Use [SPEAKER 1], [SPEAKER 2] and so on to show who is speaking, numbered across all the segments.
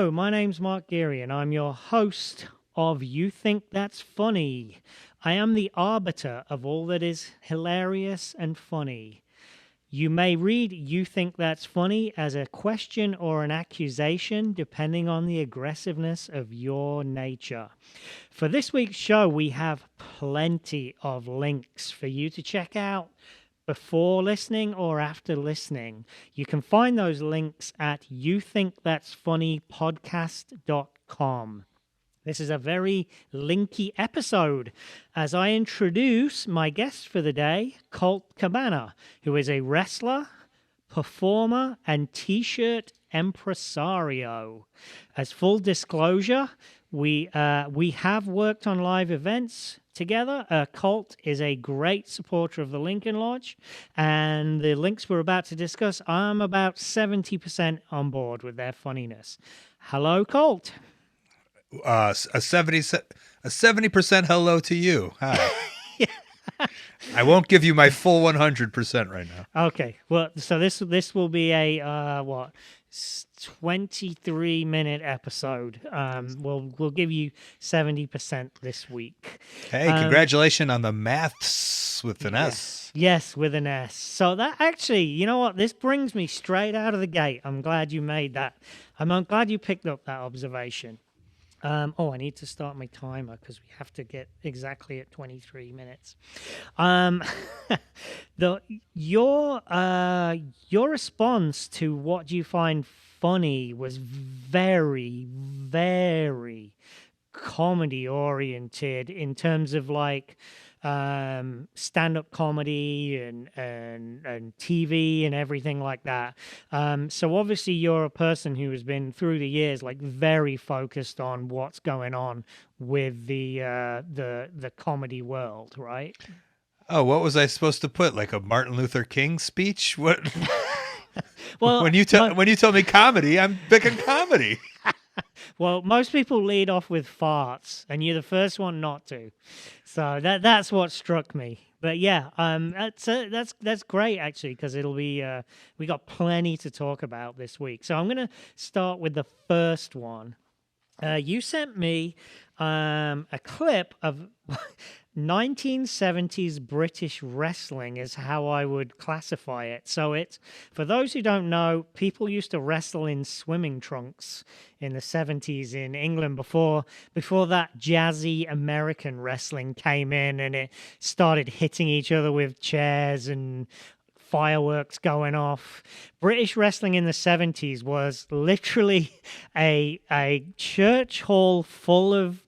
[SPEAKER 1] Hello, my name's Mark Geary, and I'm your host of You Think That's Funny. I am the arbiter of all that is hilarious and funny. You may read You Think That's Funny as a question or an accusation, depending on the aggressiveness of your nature. For this week's show, we have plenty of links for you to check out before listening or after listening. You can find those links at youthinkthat'sfunnypodcast.com. This is a very linky episode as I introduce my guest for the day, Colt Cabana, who is a wrestler, performer, and t-shirt empresario. As full disclosure, we have worked on live events together. Colt is a great supporter of the Lincoln Lodge, and the links we're about to discuss, I'm about 70% on board with their funniness. Hello, Colt.
[SPEAKER 2] A 70% hello to you. Hi.
[SPEAKER 1] Yeah.
[SPEAKER 2] I won't give you my full 100% right now.
[SPEAKER 1] Okay. Well, so this will be a 23-minute episode. We'll give you 70% this week.
[SPEAKER 2] Hey, congratulations on the maths with an S.
[SPEAKER 1] Yes, with an S. So that actually, you know what? This brings me straight out of the gate. I'm glad you made that. I'm glad you picked up that observation. I need to start my timer because we have to get exactly at 23 minutes. Your response to what you find funny was very, very comedy oriented in terms of like stand-up comedy and TV and everything like that. So obviously you're a person who has been through the years like very focused on what's going on with the comedy world, right?
[SPEAKER 2] Oh, what was I supposed to put? Like a Martin Luther King speech? What?
[SPEAKER 1] Well,
[SPEAKER 2] when you tell me comedy, I'm picking comedy.
[SPEAKER 1] Well, most people lead off with farts, and you're the first one not to. So that's what struck me. But yeah, that's great actually, because it'll be we got plenty to talk about this week. So I'm gonna start with the first one. You sent me a clip of 1970s British wrestling is how I would classify it. So it's, for those who don't know, people used to wrestle in swimming trunks in the 70s in England before that jazzy American wrestling came in and it started hitting each other with chairs and fireworks going off. British wrestling in the 70s was literally a church hall full of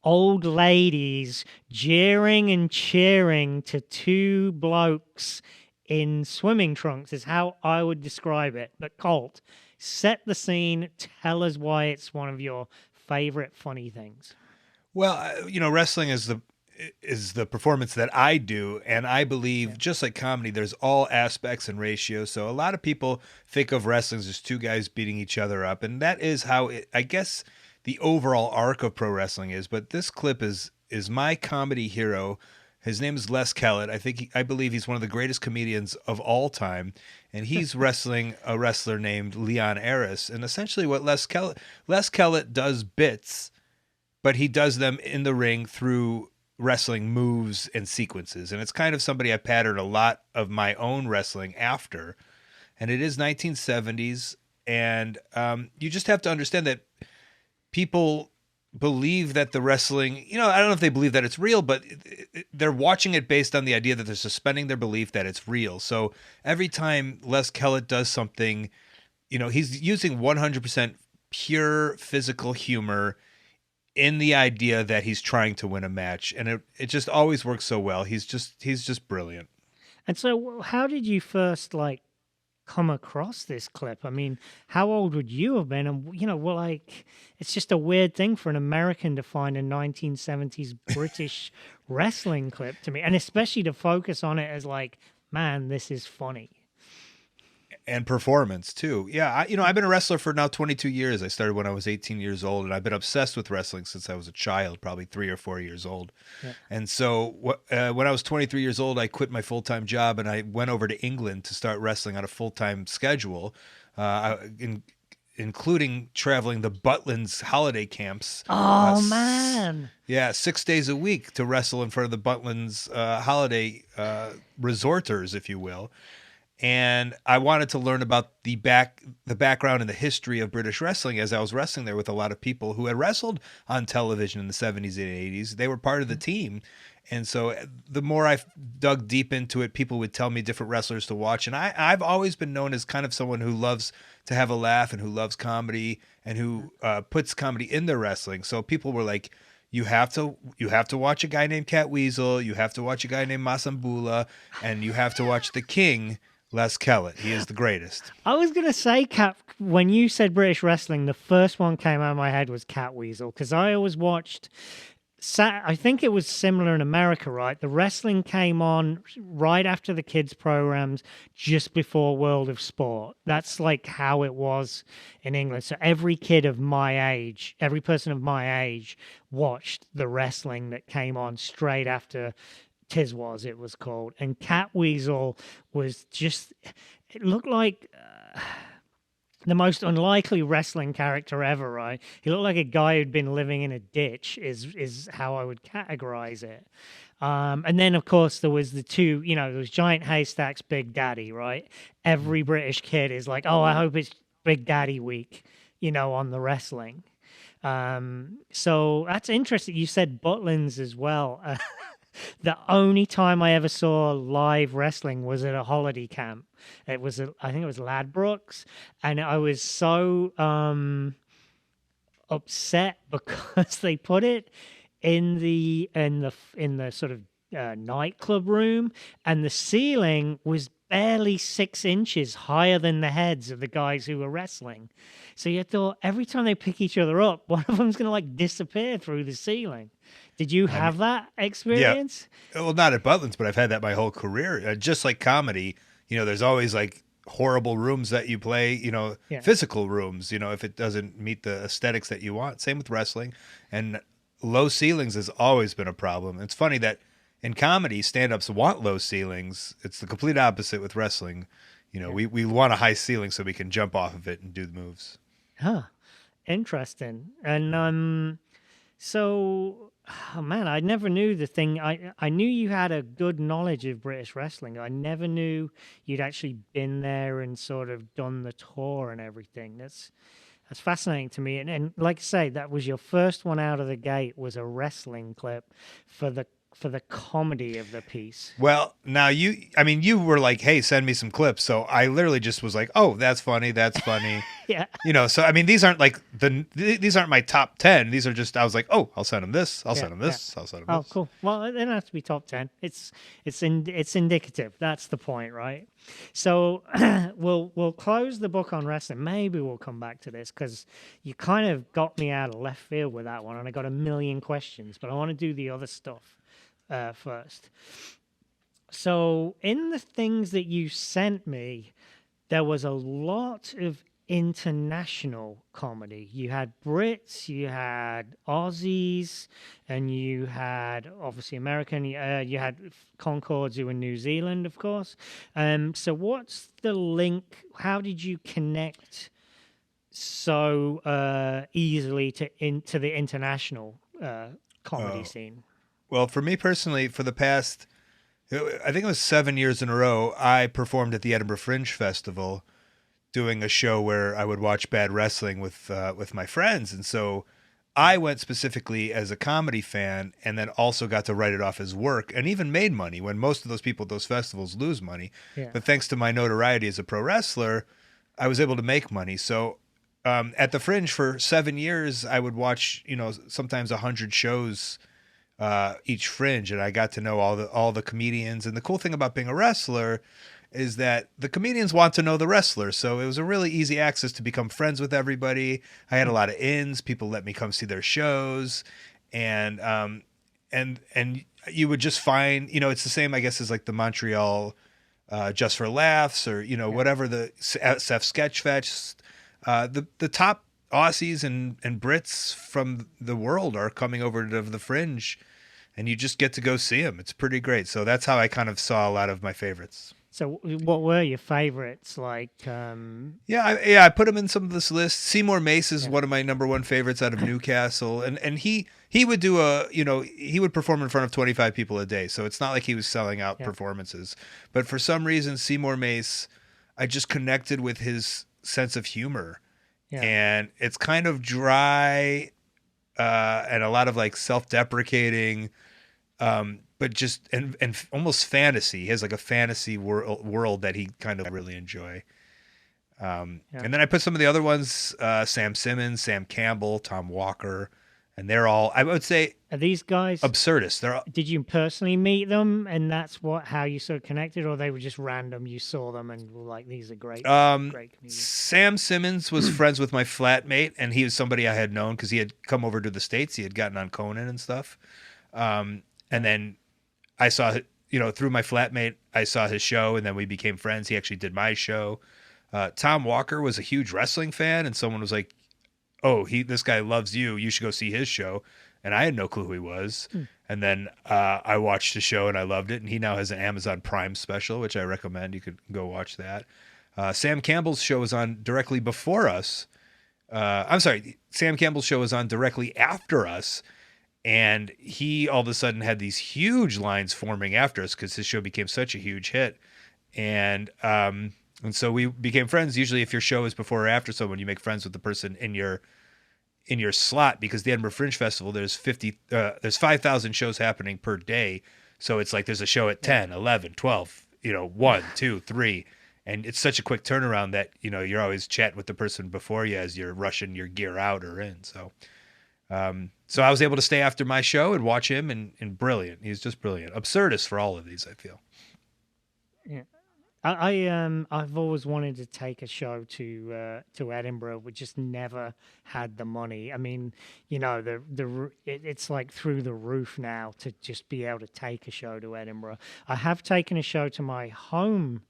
[SPEAKER 1] old ladies jeering and cheering to two blokes in swimming trunks is how I would describe it. But Colt, set the scene. Tell us why it's one of your favorite funny things.
[SPEAKER 2] Well, wrestling is the performance that I do, and I believe just like comedy, there's all aspects and ratios. So a lot of people think of wrestling as just two guys beating each other up, and that is how I guess the overall arc of pro wrestling is. But this clip is my comedy hero. His name is Les Kellett. I believe he's one of the greatest comedians of all time, and he's wrestling a wrestler named Leon Aris. And essentially, what Les Kellett does bits, but he does them in the ring through wrestling moves and sequences. And it's kind of somebody I patterned a lot of my own wrestling after. And it is 1970s, and you just have to understand that people believe that the wrestling, I don't know if they believe that it's real, but they're watching it based on the idea that they're suspending their belief that it's real. So every time Les Kellett does something, he's using 100% pure physical humor in the idea that he's trying to win a match. And it just always works so well. He's just brilliant.
[SPEAKER 1] And so how did you first come across this clip? I mean, how old would you have been? And it's just a weird thing for an American to find a 1970s British wrestling clip to me, and especially to focus on it as man, this is funny.
[SPEAKER 2] And performance too. Yeah, I've been a wrestler for now 22 years. I started when I was 18 years old, and I've been obsessed with wrestling since I was a child, probably 3 or 4 years old. Yeah. And so when I was 23 years old, I quit my full-time job and I went over to England to start wrestling on a full-time schedule. including traveling the Butlins holiday camps.
[SPEAKER 1] Oh man.
[SPEAKER 2] Yeah, 6 days a week to wrestle in front of the Butlins holiday resorters, if you will. And I wanted to learn about the background and the history of British wrestling, as I was wrestling there with a lot of people who had wrestled on television in the 70s and 80s. They were part of the team. And so the more I dug deep into it, people would tell me different wrestlers to watch. And I've always been known as kind of someone who loves to have a laugh and who loves comedy and who puts comedy in their wrestling. So people were like, you have to watch a guy named Cat Weasel, you have to watch a guy named Masambula, and you have to watch the King, Les Kellett. He is the greatest.
[SPEAKER 1] I was going to say, Cat, when you said British wrestling, the first one came out of my head was Cat Weasel, because I always watched, I think it was similar in America, right? The wrestling came on right after the kids' programs, just before World of Sport. That's like how it was in England. So every kid of my age, every person of my age watched the wrestling that came on straight after Tiswas, it was called. And Cat Weasel was just, it looked like the most unlikely wrestling character ever, right? He looked like a guy who'd been living in a ditch, is how I would categorize it. And then, of course, there was the two, those Giant Haystacks, Big Daddy, right? Every British kid is like, oh, I hope it's Big Daddy week, on the wrestling. So that's interesting. You said Butlins as well. The only time I ever saw live wrestling was at a holiday camp. I think it was Ladbrokes, and I was so upset because they put it in the sort of nightclub room, and the ceiling was barely 6 inches higher than the heads of the guys who were wrestling. So you thought every time they pick each other up, one of them's going to disappear through the ceiling. Did you have that experience?
[SPEAKER 2] Yeah. Well, not at Butlins, but I've had that my whole career. Just like comedy, there's always horrible rooms that you play, physical rooms, if it doesn't meet the aesthetics that you want. Same with wrestling. And low ceilings has always been a problem. It's funny that in comedy, stand-ups want low ceilings. It's the complete opposite with wrestling. We want a high ceiling so we can jump off of it and do the moves.
[SPEAKER 1] Huh. Interesting. And so, oh man, I never knew the thing. I knew you had a good knowledge of British wrestling. I never knew you'd actually been there and sort of done the tour and everything. That's fascinating to me. And like I say, that was your first one out of the gate, was a wrestling clip for the comedy of the piece.
[SPEAKER 2] Well, now you were like, hey, send me some clips. So I literally just was like, oh, that's funny. That's funny.
[SPEAKER 1] Yeah.
[SPEAKER 2] So these aren't these aren't my top 10. These are just, I was like, oh, I'll send them this. I'll send them this. Yeah. I'll send them this.
[SPEAKER 1] Oh, cool. Well, they don't have to be top 10. It's indicative. That's the point, right? So we'll close the book on wrestling. Maybe we'll come back to this because you kind of got me out of left field with that one, and I got a million questions, but I want to do the other stuff first. So in the things that you sent me, there was a lot of international comedy. You had Brits, you had Aussies, and you had obviously American. You had Concords who were New Zealand, of course. So what's the link? How did you connect so easily to the international comedy scene?
[SPEAKER 2] Well, for me personally, for the past, I think it was 7 years in a row, I performed at the Edinburgh Fringe Festival, doing a show where I would watch bad wrestling with my friends. And so I went specifically as a comedy fan, and then also got to write it off as work, and even made money when most of those people at those festivals lose money. Yeah. But thanks to my notoriety as a pro wrestler, I was able to make money. So at the Fringe for 7 years, I would watch, sometimes 100 shows each Fringe, and I got to know all the comedians. And the cool thing about being a wrestler is that the comedians want to know the wrestler, so it was a really easy access to become friends with everybody. I had a lot of ins. People let me come see their shows, and you would just find, it's the same, I guess, as like the Montreal Just for Laughs, or whatever, the SF Sketchfest. The top Aussies and Brits from the world are coming over to the Fringe, and you just get to go see them. It's pretty great. So that's how I kind of saw a lot of my favorites.
[SPEAKER 1] So, what were your favorites? Like,
[SPEAKER 2] I put him in some of this list. Seymour Mace is
[SPEAKER 1] yeah,
[SPEAKER 2] one of my number one favorites out of Newcastle, and he would do he would perform in front of 25 people a day, so it's not like he was selling out
[SPEAKER 1] yeah,
[SPEAKER 2] performances. But for some reason, Seymour Mace, I just connected with his sense of humor,
[SPEAKER 1] yeah,
[SPEAKER 2] and it's kind of dry, and a lot of like self-deprecating, but just and almost fantasy. He has like a fantasy world that he kind of really enjoy.
[SPEAKER 1] yeah.
[SPEAKER 2] And then I put some of the other ones, Sam Simmons, Sam Campbell, Tom Walker, and they're all, I would say,
[SPEAKER 1] Are these guys?
[SPEAKER 2] absurdists. They're all,
[SPEAKER 1] Did you personally meet them, and that's how you sort of connected, or they were just random? You saw them and were like, "These are great, great comedians."
[SPEAKER 2] Sam Simmons was friends with my flatmate, and he was somebody I had known because he had come over to the States. He had gotten on Conan and stuff. And then I saw, through my flatmate, I saw his show, and then we became friends. He actually did my show. Tom Walker was a huge wrestling fan, and someone was like, "Oh, this guy loves you. You should go see his show." And I had no clue who he was. And then I watched the show and I loved it. And he now has an Amazon Prime special, which I recommend. You could go watch that. Sam Campbell's show was on directly before us. I'm sorry, Sam Campbell's show was on directly after us. And he all of a sudden had these huge lines forming after us because his show became such a huge hit. And so we became friends. Usually if your show is before or after someone, you make friends with the person in your slot, because the Edinburgh Fringe Festival, there's 5,000 shows happening per day. So it's like there's a show at 10, 11, 12, 1, 2, 3. And it's such a quick turnaround that, you're always chatting with the person before you as you're rushing your gear out or in. So I was able to stay after my show and watch him, and brilliant. He's just brilliant. Absurdist for all of these, I feel.
[SPEAKER 1] Yeah. I've always wanted to take a show to Edinburgh. We just never had the money. I mean, it's like through the roof now to just be able to take a show to Edinburgh. I have taken a show to my home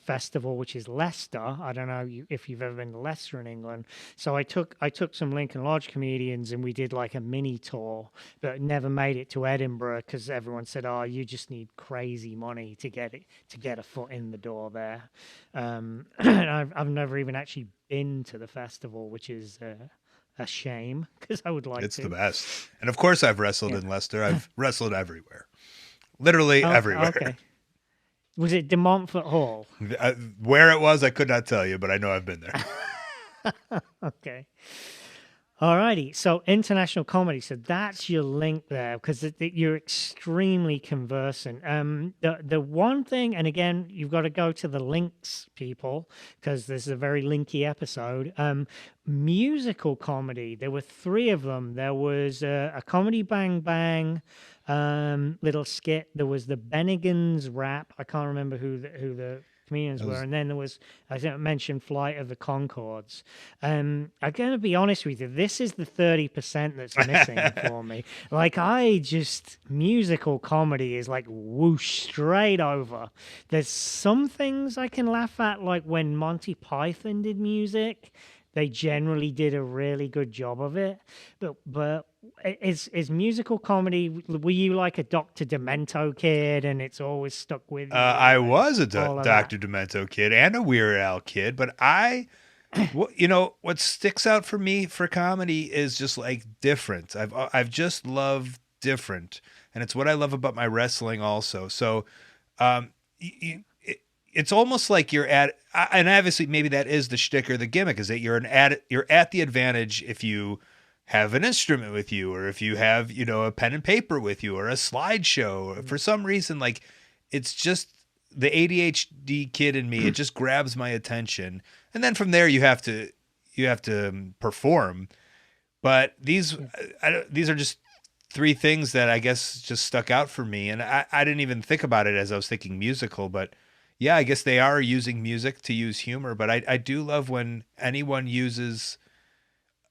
[SPEAKER 1] festival, which is Leicester. I don't know if you've ever been to Leicester in England. So I took some Lincoln Lodge comedians and we did like a mini tour, but never made it to Edinburgh because everyone said, "Oh, you just need crazy money to get a foot in the door there." And I've never even actually been to the festival, which is a shame because I would like
[SPEAKER 2] It's
[SPEAKER 1] to.
[SPEAKER 2] the best. And of course I've wrestled in Leicester. I've wrestled everywhere. Literally everywhere.
[SPEAKER 1] Okay. Was it De Montfort Hall?
[SPEAKER 2] Where it was, I could not tell you, but I know I've been there.
[SPEAKER 1] Okay. Alrighty. So international comedy. So that's your link there because you're extremely conversant. The one thing, and again, you've got to go to the links, people, because this is a very linky episode. Musical comedy. There were 3 of them. There was a Comedy Bang Bang little skit. There was the Bennigans rap. I can't remember who the comedians were, and then there was, I think I mentioned Flight of the Conchords. I'm going to be honest with you, this is the 30% that's missing for me. Like, musical comedy is like whoosh straight over. There's some things I can laugh at, like when Monty Python did music. They generally did a really good job of it, but is musical comedy? Were you like a Dr. Demento kid, and it's always stuck with you?
[SPEAKER 2] I was a
[SPEAKER 1] all of
[SPEAKER 2] Dr. Demento kid and a Weird Al kid, but what sticks out for me for comedy is just like different. I've just loved different, and it's what I love about my wrestling also. So, it's almost like you're at, and obviously maybe that is the shtick or the gimmick, is that you're at the advantage if you have an instrument with you, or if you have, a pen and paper with you, or a slideshow. For some reason, like, it's just the ADHD kid in me. It just grabs my attention, and then from there you have to perform. But these are just 3 things that I guess just stuck out for me, and I didn't even think about it as I was thinking musical, but. Yeah, I guess they are using music to use humor, but I do love when anyone uses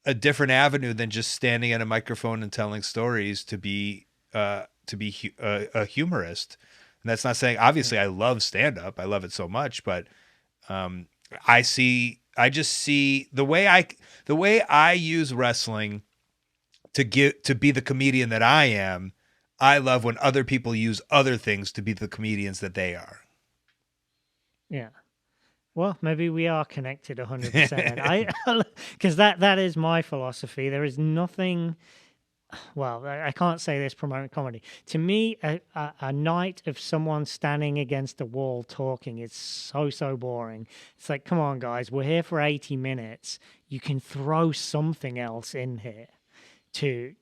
[SPEAKER 2] a different avenue than just standing at a microphone and telling stories to be a humorist. And that's not saying, obviously, I love stand up, I love it so much, but I just see the way I use wrestling to be the comedian that I am. I love when other people use other things to be the comedians that they are.
[SPEAKER 1] Yeah. Well, maybe we are connected 100% then. I because that is my philosophy. There is nothing. Well, I can't say this promoting comedy. To me, a night of someone standing against a wall talking is so boring. It's like, come on, guys, we're here for 80 minutes. You can throw something else in here to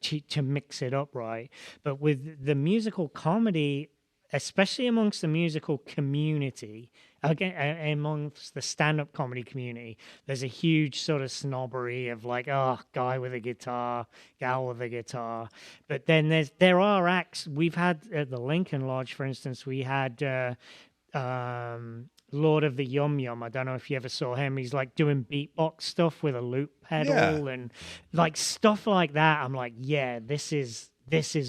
[SPEAKER 1] mix it up, right? But with the musical comedy, especially amongst the musical community, again, amongst the stand-up comedy community, there's a huge sort of snobbery of like, oh, guy with a guitar, gal with a guitar. But then there are acts we've had at the Lincoln Lodge, for instance. We had Lord of the Yum Yum. I don't know if you ever saw him. He's like doing beatbox stuff with a loop
[SPEAKER 2] Yeah.
[SPEAKER 1] pedal and like stuff like that. I'm like, yeah, this is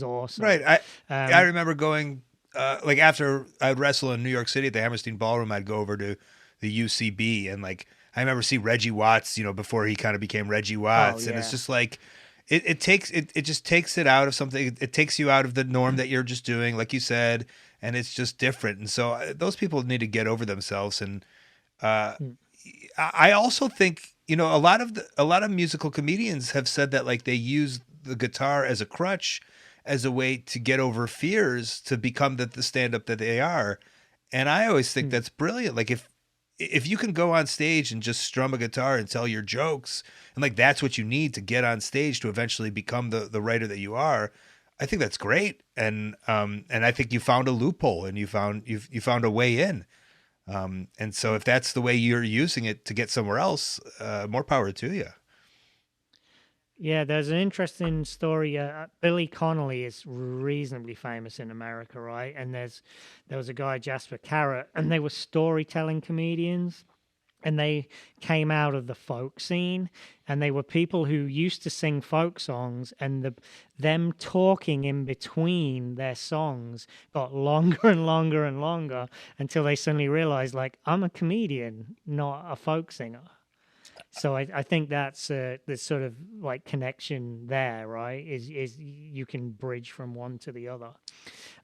[SPEAKER 1] awesome.
[SPEAKER 2] Right. I
[SPEAKER 1] Um,
[SPEAKER 2] remember going like after I'd wrestle in New York City at the Hammerstein Ballroom, I'd go over to the UCB and like I remember see Reggie Watts, before he kind of became Reggie
[SPEAKER 1] oh
[SPEAKER 2] Watts, and it's
[SPEAKER 1] yeah,
[SPEAKER 2] just like it just takes it out of something. It takes you out of the norm that you're just doing, like you said, and it's just different. And so those people need to get over themselves. And uh,
[SPEAKER 1] Mm,
[SPEAKER 2] I also think a lot of musical comedians have said that like they use the guitar as a crutch, as a way to get over fears to become the stand up that they are. And I always think
[SPEAKER 1] mm.
[SPEAKER 2] that's brilliant. Like if you can go on stage and just strum a guitar and tell your jokes, and like that's what you need to get on stage to eventually become the writer that you are, I think that's great. And I think you found a loophole, and you found a way in. And so if that's the way you're using it to get somewhere else, more power to you.
[SPEAKER 1] Yeah, there's an interesting story. Billy Connolly is reasonably famous in America, right? And there was a guy, Jasper Carrot, and they were storytelling comedians, and they came out of the folk scene, and they were people who used to sing folk songs, and them talking in between their songs got longer and longer and longer until they suddenly realized, like, I'm a comedian, not a folk singer. So I think that's the sort of like connection there, right? Is you can bridge from one to the other.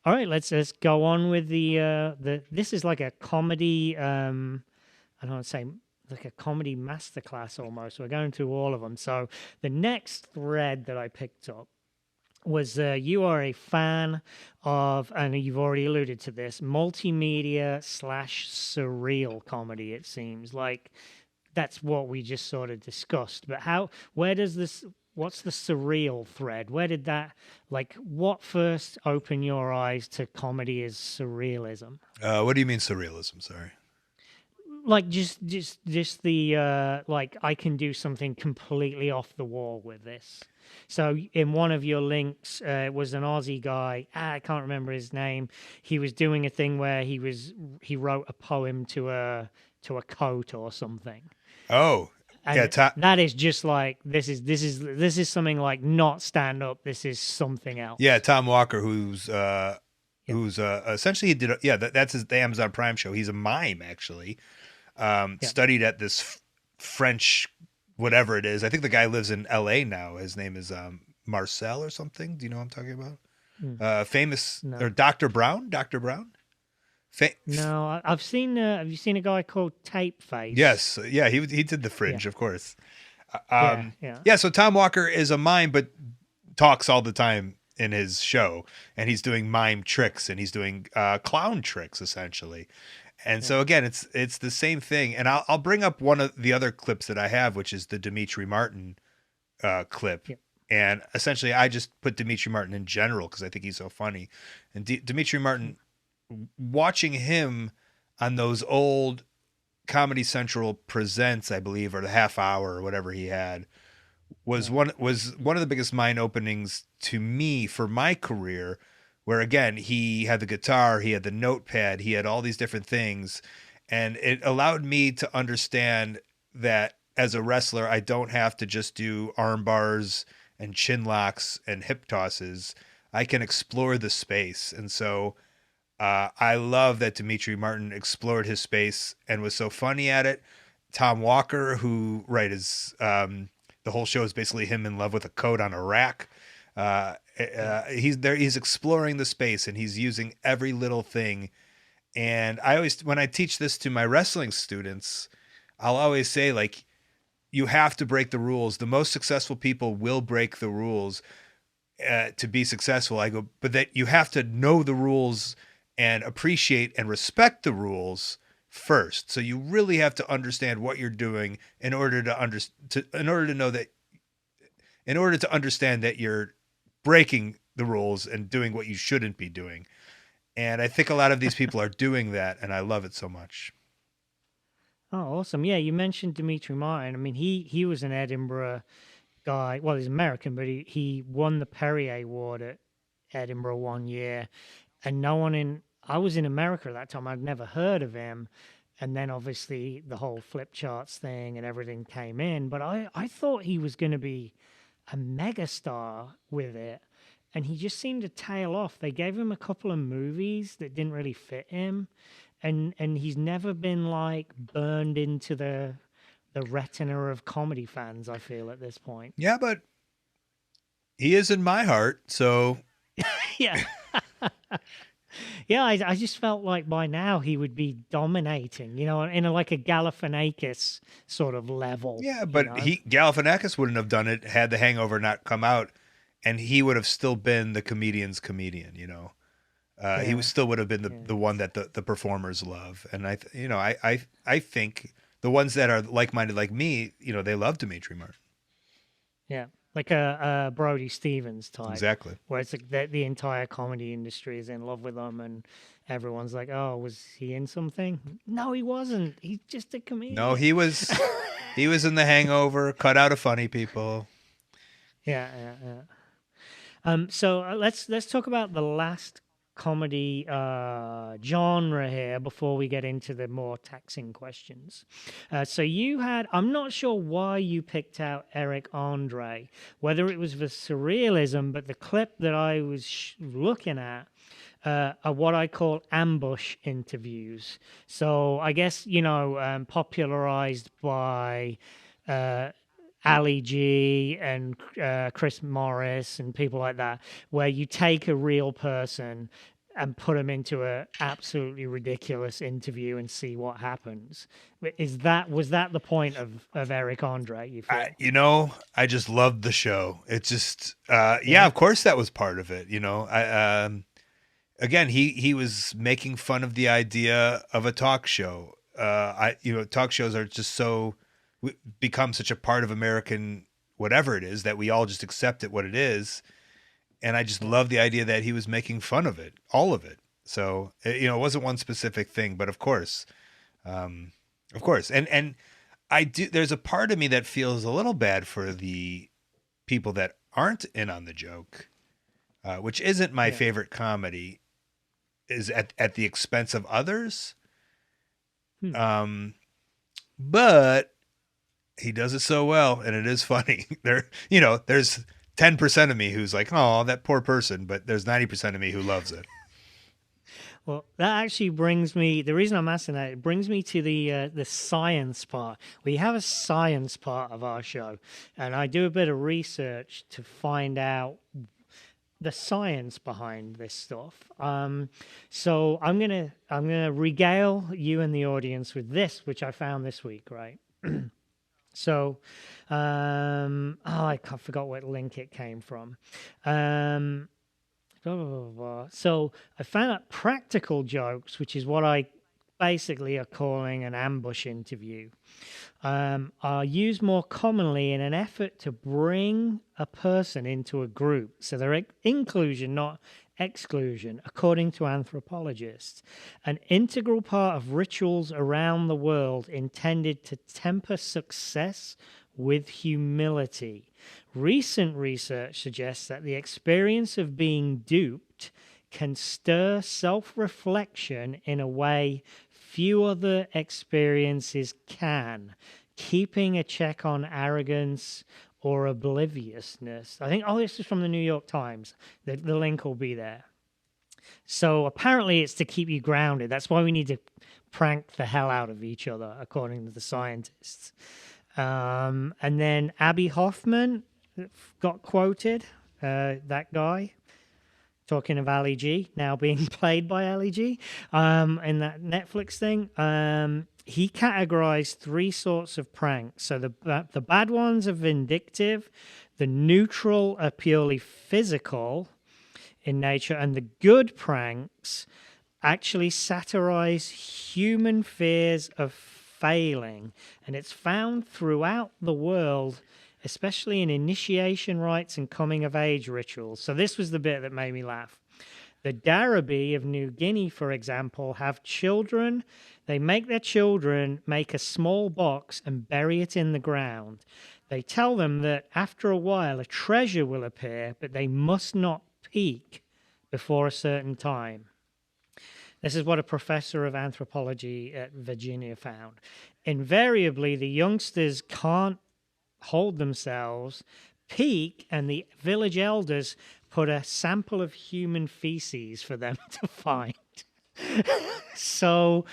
[SPEAKER 1] All right, let's go on with the this is like a comedy. I don't want to say like a comedy masterclass almost. We're going through all of them. So the next thread that I picked up was you are a fan of, and you've already alluded to this, multimedia slash surreal comedy. It seems like that's what we just sort of discussed. But where does this, what's the surreal thread? Where did that, like, what first opened your eyes to comedy as surrealism?
[SPEAKER 2] What do you mean surrealism? Sorry.
[SPEAKER 1] Like, just the, like, I can do something completely off the wall with this. So in one of your links, it was an Aussie guy. I can't remember his name. He was doing a thing where he wrote a poem to a coat or something.
[SPEAKER 2] Oh, yeah.
[SPEAKER 1] And that is just like this is something like not stand up. This is something
[SPEAKER 2] Yeah,
[SPEAKER 1] else.
[SPEAKER 2] Tom Walker, who's
[SPEAKER 1] Yep.
[SPEAKER 2] essentially he did that's his the Amazon Prime show. He's a mime actually.
[SPEAKER 1] Yep.
[SPEAKER 2] Studied at this French whatever it is. I think the guy lives in L.A. now. His name is Marcel or something. Do you know what I'm talking about?
[SPEAKER 1] Mm,
[SPEAKER 2] Famous or
[SPEAKER 1] no.
[SPEAKER 2] Dr. Brown? Dr. Brown? Fa-
[SPEAKER 1] No. I've seen. Have you seen a guy called Tape Face?
[SPEAKER 2] yes, yeah. He did the
[SPEAKER 1] Yeah.
[SPEAKER 2] Fringe, of course.
[SPEAKER 1] Yeah. Yeah.
[SPEAKER 2] Yeah. So Tom Walker is a mime, but talks all the time in his show, and he's doing mime tricks and he's doing clown tricks essentially. And
[SPEAKER 1] Yeah.
[SPEAKER 2] so again, it's the same thing. And I'll bring up one of the other clips that I have, which is the Dimitri Martin clip.
[SPEAKER 1] Yeah.
[SPEAKER 2] And essentially, I just put Dimitri Martin in general because I think he's so funny. And Dimitri Martin, watching him on those old Comedy Central presents, I believe, or the half hour or whatever he had, was
[SPEAKER 1] Yeah.
[SPEAKER 2] one of the biggest mind openings to me for my career, where again he had the guitar, he had the notepad, he had all these different things, and it allowed me to understand that as a wrestler I don't have to just do arm bars and chin locks and hip tosses. I can explore the space. And so I love that Dimitri Martin explored his space and was so funny at it. Tom Walker, who is the whole show is basically him in love with a coat on a rack.
[SPEAKER 1] Yeah.
[SPEAKER 2] He's there. He's exploring the space and he's using every little thing. And I always, when I teach this to my wrestling students, I'll always say, like, you have to break the rules. The most successful people will break the rules to be successful. I go, but that you have to know the rules and appreciate and respect the rules first. So you really have to understand what you're doing in order in order to know that, in order to understand that you're breaking the rules and doing what you shouldn't be doing. And I think a lot of these people are doing that, and I love it so much.
[SPEAKER 1] Oh, awesome. Yeah, you mentioned Dimitri Martin. I mean, he was an Edinburgh guy. Well, he's American, but he won the Perrier Award at Edinburgh one year, and no one in I was in America at that time. I'd never heard of him, and then obviously the whole flip charts thing and everything came in. But I thought he was going to be a megastar with it, and he just seemed to tail off. They gave him a couple of movies that didn't really fit him, and he's never been like burned into the retina of comedy fans, I feel, at this point.
[SPEAKER 2] Yeah, but he is in my heart. So
[SPEAKER 1] Yeah. Yeah, I just felt like by now he would be dominating, in like a Galifianakis sort of level,
[SPEAKER 2] yeah, but Galifianakis wouldn't have done it had The Hangover not come out, and he would have still been the comedian's comedian. He
[SPEAKER 1] Yeah,
[SPEAKER 2] still would have been
[SPEAKER 1] yeah,
[SPEAKER 2] the one that the performers love. And I think the ones that are like minded like me, they love Dimitri Martin.
[SPEAKER 1] yeah. Like a Brody Stevens type,
[SPEAKER 2] Exactly.
[SPEAKER 1] where it's like the entire comedy industry is in love with him, and everyone's like, "Oh, was he in something?" No, he wasn't. He's just a
[SPEAKER 2] No,
[SPEAKER 1] comedian.
[SPEAKER 2] he was in The Hangover, cut out of funny people.
[SPEAKER 1] Yeah, yeah, yeah. So let's talk about the last comedy genre here before we get into the more taxing questions. So you had, I'm not sure why you picked out Eric Andre, whether it was the surrealism, but the clip that I was looking at are what I call ambush interviews. So I guess, popularized by uh, Ali G and Chris Morris and people like that, where you take a real person and put them into a absolutely ridiculous interview and see what happens. Was that the point of Eric Andre? You feel?
[SPEAKER 2] I just loved the show. It's just, yeah,
[SPEAKER 1] Yeah,
[SPEAKER 2] of course that was part of it. Again, he was making fun of the idea of a talk show. Talk shows are just become such a part of American whatever it is that we all just accept it what it is. And I just
[SPEAKER 1] yeah,
[SPEAKER 2] love the idea that he was making fun of it, all of it. So it wasn't one specific thing, but of course, and I do. There's a part of me that feels a little bad for the people that aren't in on the joke, which isn't my
[SPEAKER 1] yeah.
[SPEAKER 2] favorite comedy, is at the expense of others.
[SPEAKER 1] Hmm.
[SPEAKER 2] Um, but he does it so well, and it is funny. There's 10% of me who's like, oh, that poor person, but there's 90% of me who loves it.
[SPEAKER 1] Well, that actually brings me. The reason I'm asking that, it brings me to the science part. We have a science part of our show, and I do a bit of research to find out the science behind this stuff. So I'm gonna regale you and the audience with this, which I found this week, right? So, I forgot what link it came from. Um, blah, blah, blah, blah. So I found out practical jokes, which is what I basically are calling an ambush interview, are used more commonly in an effort to bring a person into a group. So they're inclusion, not exclusion, according to anthropologists. An integral part of rituals around the world intended to temper success with humility. Recent research suggests that the experience of being duped can stir self reflection in a way few other experiences can, keeping a check on arrogance or obliviousness. I think, this is from the New York Times. The link will be there. So apparently it's to keep you grounded. That's why we need to prank the hell out of each other, according to the scientists. And then Abby Hoffman got quoted, that guy, talking of Ali G, now being played by Ali G, in that Netflix thing, he categorized three sorts of pranks. So the bad ones are vindictive, the neutral are purely physical in nature, and the good pranks actually satirize human fears of failing. And it's found throughout the world, especially in initiation rites and coming of age rituals. So this was the bit that made me laugh. The Darabi of New Guinea, for example, have children. They make their children make a small box and bury it in the ground. They tell them that after a while a treasure will appear, but they must not peek before a certain time. This is what a professor of anthropology at Virginia found. Invariably, the youngsters can't hold themselves, peek, and the village elders put a sample of human feces for them to find. So,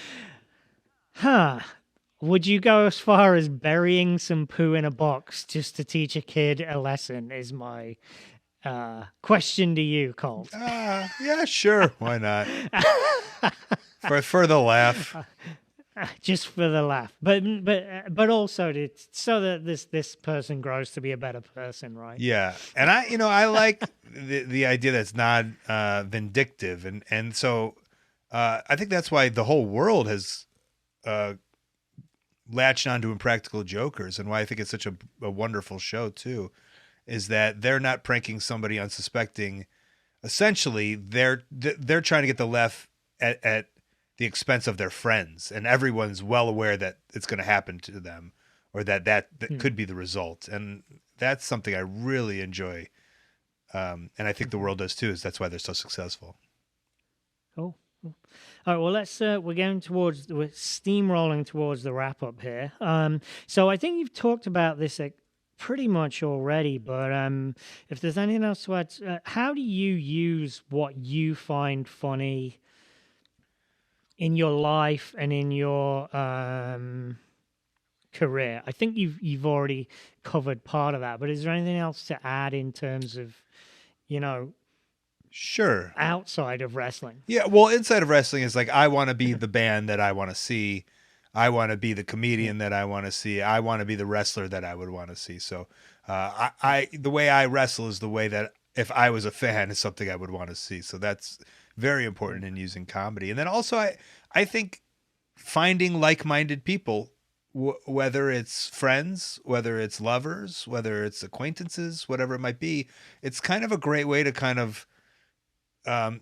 [SPEAKER 1] would you go as far as burying some poo in a box just to teach a kid a lesson is my question to you, Colt.
[SPEAKER 2] Yeah, sure. Why not? For the laugh.
[SPEAKER 1] Just for the laugh, but also so that this person grows to be a better person, right?
[SPEAKER 2] Yeah, and I like the idea that's not vindictive, and so I think that's why the whole world has latched onto Impractical Jokers, and why I think it's such a wonderful show too, is that they're not pranking somebody unsuspecting. Essentially, they're trying to get the laugh at the expense of their friends, and everyone's well aware that it's going to happen to them, or that could be the result. And that's something I really enjoy. And I think the world does too, is that's why they're so successful.
[SPEAKER 1] Cool. All right, well, we're steamrolling towards the wrap up here. So I think you've talked about this pretty much already, but if there's anything else to add, how do you use what you find funny in your life and in your career? I think you've already covered part of that, but is there anything else to add in terms of,
[SPEAKER 2] Sure,
[SPEAKER 1] outside of wrestling?
[SPEAKER 2] Yeah, well, inside of wrestling is like, I want to be the band that I want to see. I want to be the comedian that I want to see. I want to be the wrestler that I would want to see. So the way I wrestle is the way that if I was a fan is something I would want to see. So that's very important in using comedy. And then also I think finding like-minded people, whether it's friends, whether it's lovers, whether it's acquaintances, whatever it might be, it's kind of a great way to kind of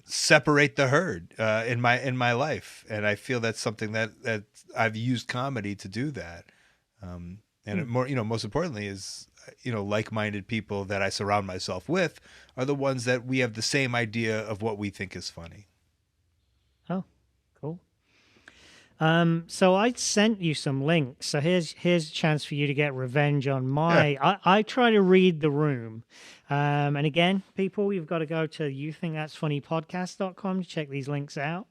[SPEAKER 2] separate the herd in my life. And I feel that's something that I've used comedy to do that. Most importantly is, like-minded people that I surround myself with are the ones that we have the same idea of what we think is funny.
[SPEAKER 1] Oh, cool. So I sent you some links. So here's a chance for you to get revenge on my. Yeah. I try to read the room. And again, people, you've got to go to youthinkthat'sfunnypodcast.com to check these links out.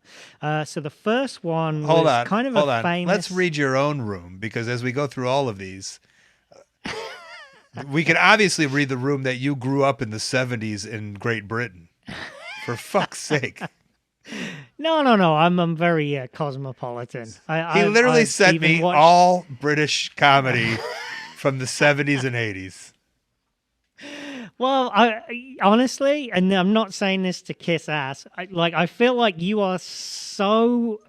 [SPEAKER 1] So the first one was kind of a famous.
[SPEAKER 2] Let's read your own room, because as we go through all of these, we can obviously read the room that you grew up in the 70s in Great Britain. For fuck's sake.
[SPEAKER 1] No. I'm very cosmopolitan.
[SPEAKER 2] He literally sent me all British comedy from the 70s and 80s.
[SPEAKER 1] Well, I honestly, and I'm not saying this to kiss ass, I feel like you are so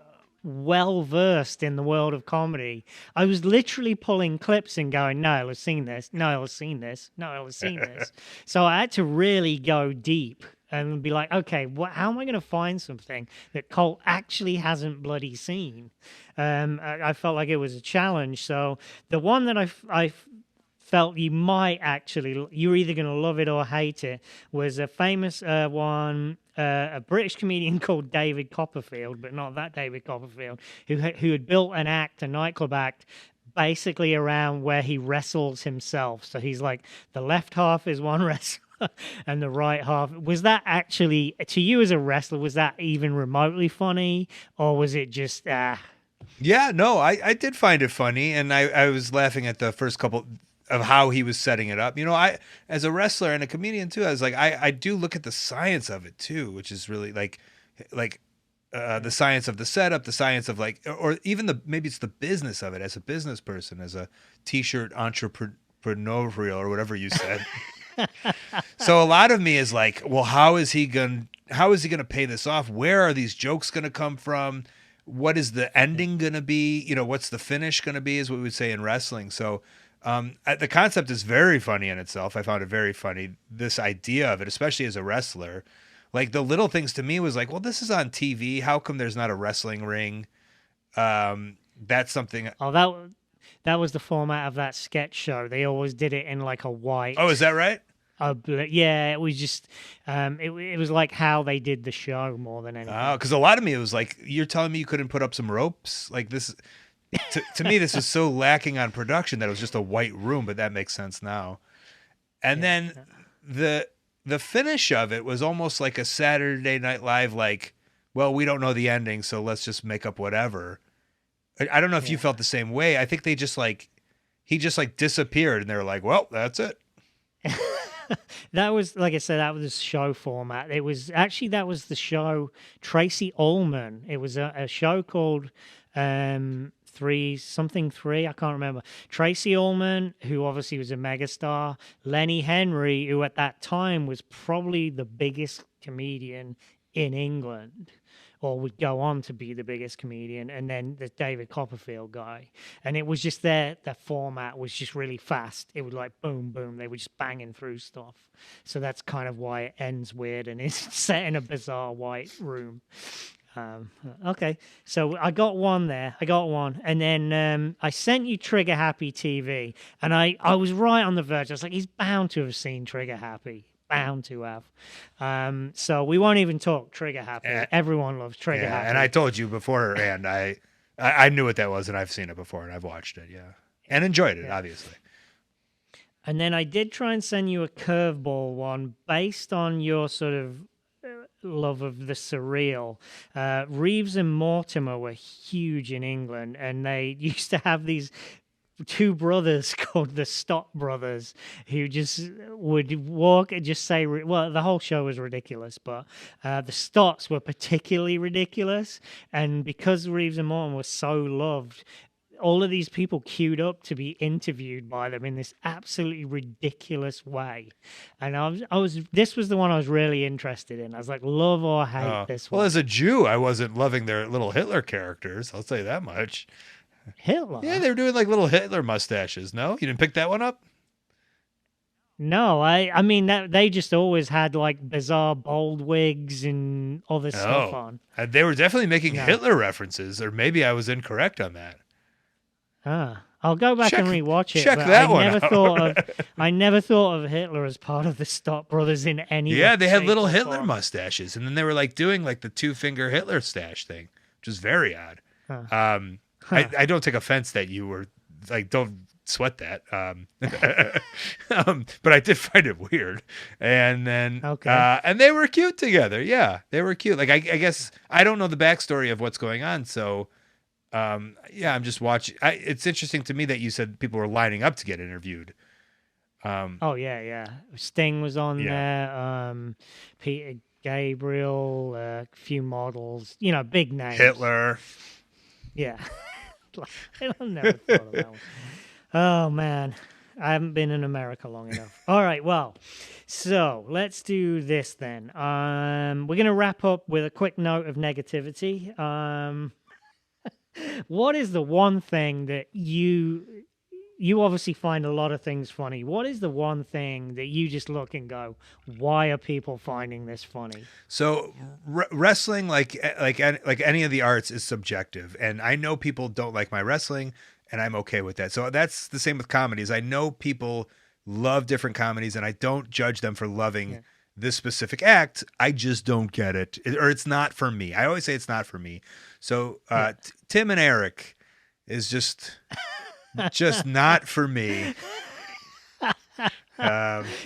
[SPEAKER 1] well versed in the world of comedy. I was literally pulling clips and going, no, I'll have seen this. No, I'll have seen this. No, I'll have seen this. So I had to really go deep and be like, okay, how am I going to find something that Colt actually hasn't bloody seen? I felt like it was a challenge. So the one that I felt you might actually, you're either going to love it or hate it, was a famous one, a British comedian called David Copperfield, but not that David Copperfield, who had built an nightclub act, basically around where he wrestles himself. So he's like, the left half is one wrestler and the right half. Was that actually, to you as a wrestler, was that even remotely funny, or was it just Yeah,
[SPEAKER 2] no, I did find it funny, and I was laughing at the first couple. of how he was setting it up. I, as a wrestler and a comedian too, I was like, I do look at the science of it too, which is really the science of the setup, the science of or even maybe it's the business of it as a business person, as a t-shirt entrepreneurial or whatever you said. So a lot of me is like, well, how is he going to pay this off? Where are these jokes going to come from? What is the ending going to be? What's the finish going to be, is what we would say in wrestling. So the concept is very funny in itself. I found it very funny, this idea of it, especially as a wrestler. Like the little things to me was like, well, this is on TV. How come there's not a wrestling ring? That's something.
[SPEAKER 1] Oh, that was the format of that sketch show. They always did it in like a white.
[SPEAKER 2] Oh, is that right?
[SPEAKER 1] Yeah, it was just it was like how they did the show more than anything.
[SPEAKER 2] Oh, because a lot of me, it was like, you're telling me you couldn't put up some ropes? Like this, to me, this is so lacking on production that it was just a white room, but that makes sense now. And then the finish of it was almost like a Saturday Night Live, like, well, we don't know the ending, so let's just make up whatever. I don't know if you felt the same way. I think he just disappeared, and they were like, well, that's it.
[SPEAKER 1] That was, like I said, that was the show format. It was actually, that was the show Tracy Ullman. It was a show called 3 I can't remember. Tracy Ullman, who obviously was a megastar. Lenny Henry, who at that time was probably the biggest comedian in England, or would go on to be the biggest comedian, and then the David Copperfield guy. And it was just their format was just really fast. It was like boom, boom. They were just banging through stuff. So that's kind of why it ends weird and it's set in a bizarre white room. Okay, so I got one there. And then I sent you Trigger Happy TV, and I was right on the verge. I was like, he's bound to have seen Trigger Happy. Bound to have. So we won't even talk Trigger Happy. Everyone loves Trigger Happy.
[SPEAKER 2] And I told you beforehand, I knew what that was, and I've seen it before, and I've watched it, and enjoyed it, obviously.
[SPEAKER 1] And then I did try and send you a curveball one based on your sort of love of the surreal. Reeves and Mortimer were huge in England, and they used to have these two brothers called the Stott brothers, who just would walk and just say, well, the whole show was ridiculous, but the Stotts were particularly ridiculous. And because Reeves and Mortimer were so loved, all of these people queued up to be interviewed by them in this absolutely ridiculous way. And this was the one I was really interested in. I was like, love or hate this one.
[SPEAKER 2] Well, as a Jew, I wasn't loving their little Hitler characters. I'll say that much.
[SPEAKER 1] Hitler?
[SPEAKER 2] Yeah, they were doing like little Hitler mustaches. No? You didn't pick that one up?
[SPEAKER 1] No, I mean, that they just always had like bizarre bald wigs and all this stuff on.
[SPEAKER 2] They were definitely making Hitler references, or maybe I was incorrect on that.
[SPEAKER 1] I'll go back and rewatch it.
[SPEAKER 2] Check that one
[SPEAKER 1] out. I never thought of Hitler as part of the Stott brothers in any way.
[SPEAKER 2] Yeah, they had little Hitler mustaches, and then they were like doing like the 2-finger Hitler stash thing, which is very odd. I don't take offense that you were like, don't sweat that. But I did find it weird. And then, and they were cute together. Yeah, they were cute. Like, I guess I don't know the backstory of what's going on. So, I'm just watching. It's interesting to me that you said people were lining up to get interviewed.
[SPEAKER 1] Sting was on there. Peter Gabriel, a few models, big names.
[SPEAKER 2] Hitler.
[SPEAKER 1] Yeah. I never thought of that one. Oh, man. I haven't been in America long enough. All right, well, so let's do this then. We're going to wrap up with a quick note of negativity. What is the one thing that you obviously find a lot of things funny? What is the one thing that you just look and go, why are people finding this funny?
[SPEAKER 2] So wrestling, like any of the arts, is subjective, and I know people don't like my wrestling, and I'm okay with that. So that's the same with comedies. I know people love different comedies, and I don't judge them for loving this specific act. I just don't get it, or it's not for me. I always say it's not for me. So Tim and Eric is just not for me.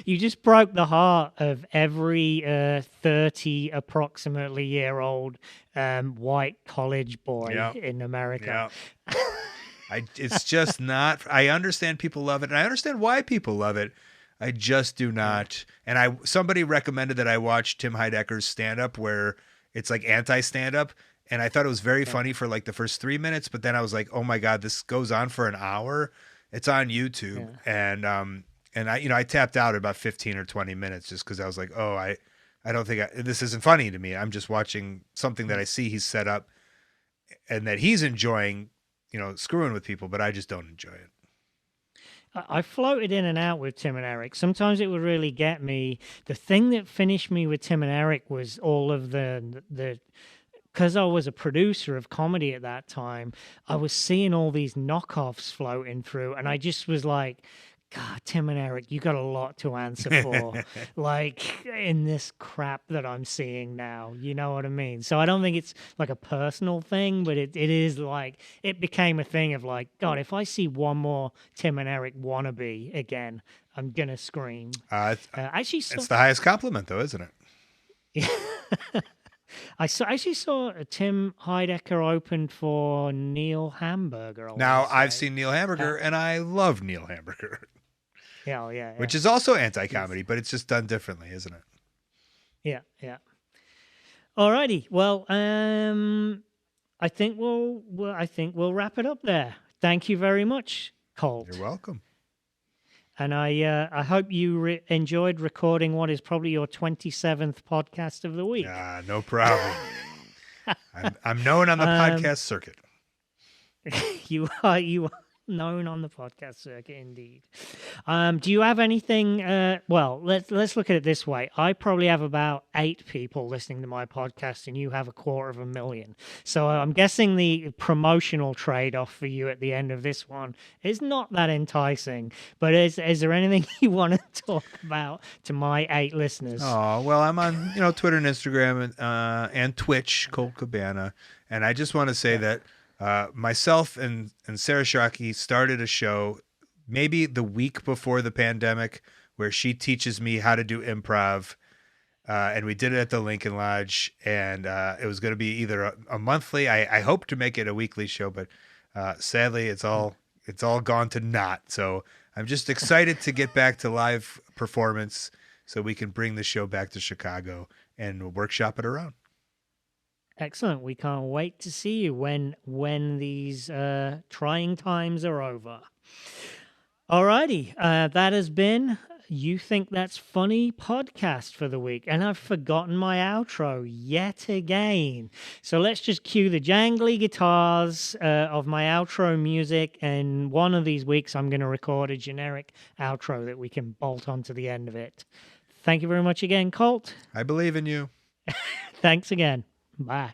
[SPEAKER 1] You just broke the heart of every 30 approximately year old white college boy in America.
[SPEAKER 2] It's just not. I understand people love it, and I understand why people love it. I just do not. And somebody recommended that I watch Tim Heidecker's stand up where it's like anti stand up. And I thought it was very funny for like the first 3 minutes, but then I was like, oh my God, this goes on for an hour. It's on YouTube. And I tapped out at about 15 or 20 minutes just because I was like, oh, I don't think this isn't funny to me. I'm just watching something that I see he's set up and that he's enjoying, screwing with people, but I just don't enjoy it.
[SPEAKER 1] I floated in and out with Tim and Eric. Sometimes it would really get me. The thing that finished me with Tim and Eric was all of the because I was a producer of comedy at that time, I was seeing all these knockoffs floating through, and I just was like, God, Tim and Eric, you got a lot to answer for, like in this crap that I'm seeing now. You know what I mean? So I don't think it's like a personal thing, but it is like, it became a thing of like, God, if I see one more Tim and Eric wannabe again, I'm going to scream.
[SPEAKER 2] It's the highest compliment though, isn't it?
[SPEAKER 1] I actually saw Tim Heidecker open for Neil Hamburger.
[SPEAKER 2] Now, I've seen Neil Hamburger, and I love Neil Hamburger.
[SPEAKER 1] Yeah.
[SPEAKER 2] Which is also anti-comedy, but it's just done differently, isn't it?
[SPEAKER 1] Yeah. Alrighty. Well, I think we'll wrap it up there. Thank you very much, Colt.
[SPEAKER 2] You're welcome.
[SPEAKER 1] And I hope you enjoyed recording what is probably your 27th podcast of the week.
[SPEAKER 2] No problem. I'm known on the podcast circuit.
[SPEAKER 1] You are known on the podcast circuit, indeed. Do you have anything? Well, let's look at it this way. I probably have about 8 people listening to my podcast, and you have 250,000. So I'm guessing the promotional trade-off for you at the end of this one is not that enticing. But is there anything you want to talk about to my 8 listeners?
[SPEAKER 2] Oh well, I'm on Twitter and Instagram and Twitch, Colt Cabana, and I just want to say that. Myself and Sarah Shockey started a show maybe the week before the pandemic where she teaches me how to do improv. And we did it at the Lincoln Lodge, and it was going to be either a monthly. I hope to make it a weekly show, but sadly it's all gone to naught. So I'm just excited to get back to live performance so we can bring the show back to Chicago and workshop it around.
[SPEAKER 1] Excellent. We can't wait to see you when these trying times are over. Alrighty. That has been You Think That's Funny podcast for the week. And I've forgotten my outro yet again. So let's just cue the jangly guitars of my outro music. And one of these weeks, I'm going to record a generic outro that we can bolt onto the end of it. Thank you very much again, Colt.
[SPEAKER 2] I believe in you.
[SPEAKER 1] Thanks again. Bye.